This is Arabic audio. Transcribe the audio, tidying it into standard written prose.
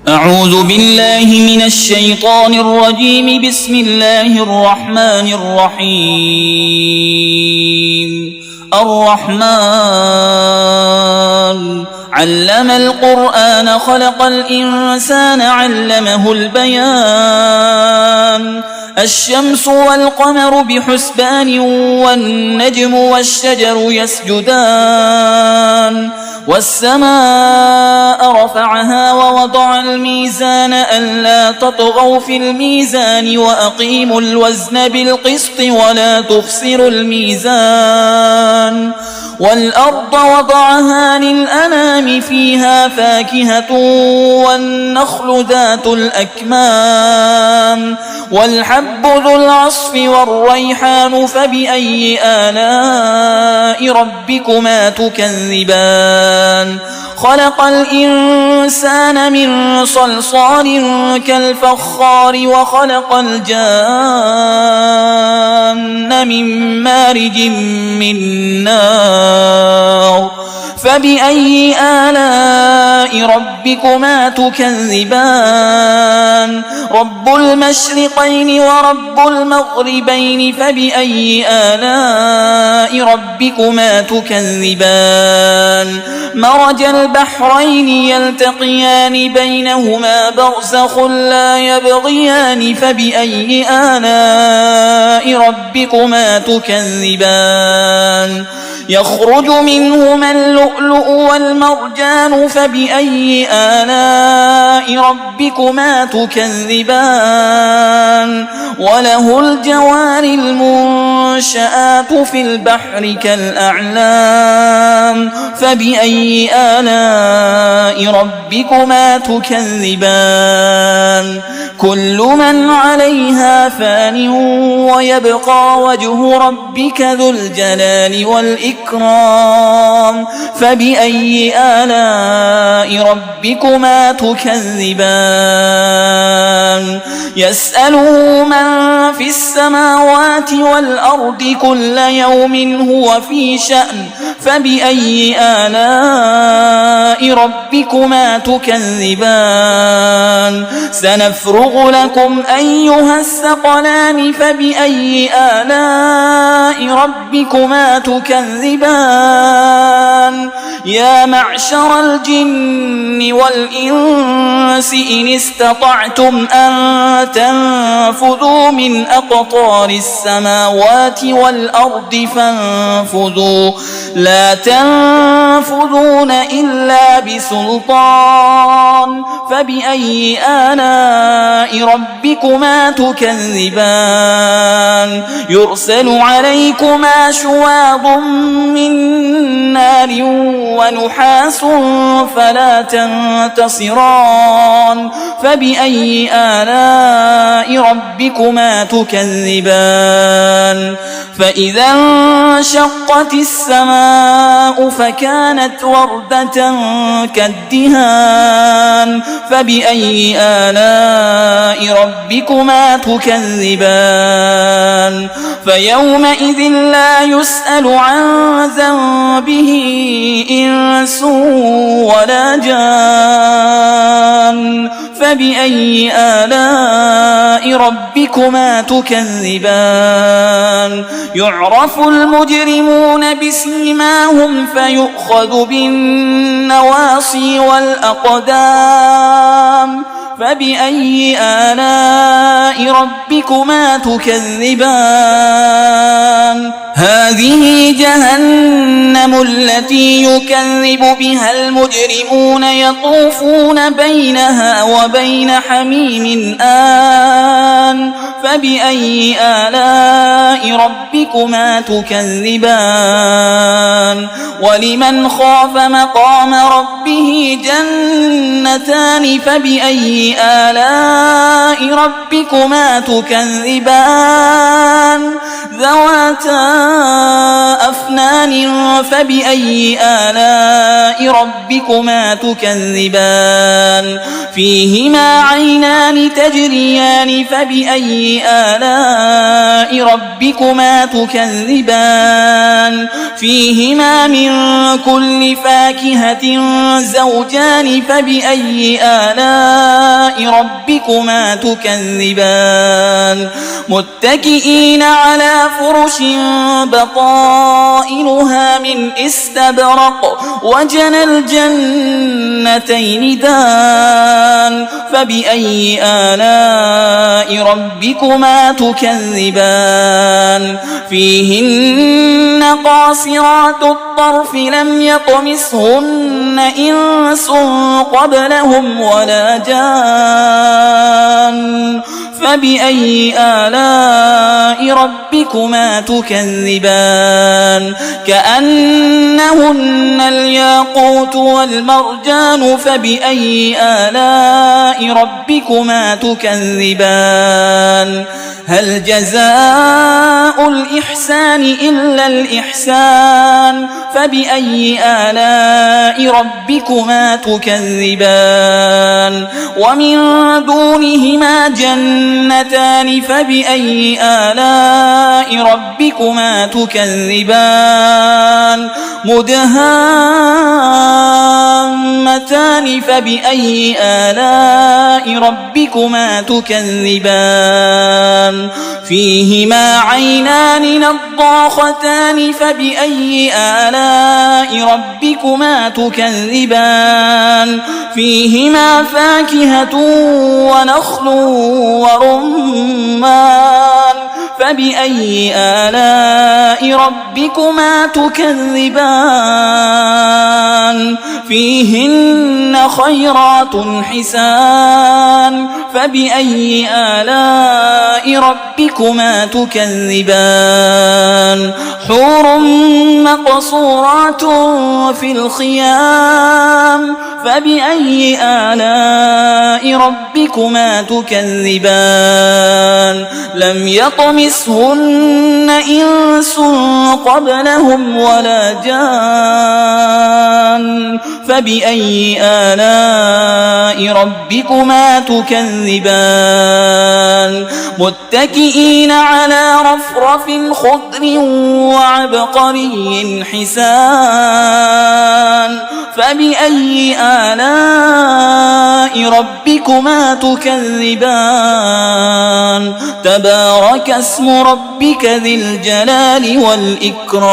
أعوذ بالله من الشيطان الرجيم. بسم الله الرحمن الرحيم. الرحمن علم القرآن خلق الإنسان علمه البيان. الشمس والقمر بحسبان والنجم والشجر يسجدان. والسماء رفعها ووضع الميزان ألا تطغوا في الميزان وأقيموا الوزن بالقسط ولا تخسروا الميزان. والأرض وضعها للأنام فيها فاكهة والنخل ذات الأكمام والحب ذو العصف والريحان. فبأي آلاء ربكما تكذبان؟ خلق الإنسان من صلصال كالفخار وخلق الجان من مارج من نار. فبأي آلاء ربكما تكذبان؟ رب المشرقين ورب المغربين. فبأي آلاء ربكما تكذبان؟ مرج البحرين يلتقيان بينهما برزخ لا يبغيان. فبأي آلاء ربكما تكذبان؟ يخرج منهما اللؤلؤ والمرجان. فبأي آلاء ربكما تكذبان؟ وله الجوار المنشآت في البحر كالأعلام. فبأي آلاء ربكما تكذبان؟ كل من عليها فان ويبقى وجه ربك ذو الجلال والإكرام. فبأي آلاء ربكما تكذبان؟ يسأله من في السماوات والأرض كل يوم هو في شأن. فبأي آلاء ربكما تكذبان؟ سنفرغ لكم أيها الثقلان. فبأي آلاء ربكما تكذبان؟ يا معشر الجن والإنس إن استطعتم أن تنفذوا من أقطار السماوات والأرض فانفذوا لا تنفذون إلا بسلطان. فبأي آلاء ربكما تكذبان؟ يرسل عليكما شواظ من نار ونحاس فلا تنتصران. فبأي آلاء ربكما تكذبان؟ فإذا انشقت السماء فكانت وردة كالدهان. فبأي آلاء ربكما تكذبان؟ فيومئذ لا يسأل عن ذنبه إنس ولا جان. فبأي آلاء ربكما تكذبان؟ يعرف المجرمون بسيماهم فيؤخذ بالنواصي والأقدام. فبأي آلاء ربكما تكذبان؟ هذه جهنم التي يكذب بها المجرمون يطوفون بينها وبين حميم آن. فبأي آلاء ربكما تكذبان؟ ولمن خاف مقام ربه جنتان. فبأي آلاء ربكما تكذبان؟ ذواتا أفنان. فبأي آلاء ربكما تكذبان؟ فيهما عينان تجريان. فبأي فبأي آلاء ربكما تكذبان فيهما من كل فاكهة زوجان فبأي آلاء ربكما تكذبان متكئين على فرش بطائنها من استبرق وجنى الجنتين دان فبأي آلاء ربكما تكذبان فيهن قاصرات الطرف لم يطمثهن إنس قبلهم ولا جان فبأي آلاء ربكما تكذبان كأنهن الياقوت والمرجان فبأي آلاء ربكما تكذبان هل جزاء الإحسان إلا الإحسان فبأي آلاء ربكما تكذبان ومن دونهما جنتان فبأي آلاء ربكما تكذبان مدهامتان فبأي آلاء ربكما تكذبان فيهما عينان نضاختان فبأي آلاء ربكما تكذبان فيهما فاكهة ونخل ورمان فبأي آلاء ربكما تكذبان فيهن خيرات حسان فبأي آلاء ربكما تكذبان حور مقصورات في الخيام فبأي آلاء ربكما تكذبان لم يطمثهن إنس قبلهم ولا جان فبأي آلاء ربكما تكذبان متكئين على رفرف خضر وعبقري حسان فبأي آلاء ربكما تكذبان تبارك اسم ربك ذي الجلال والإكرام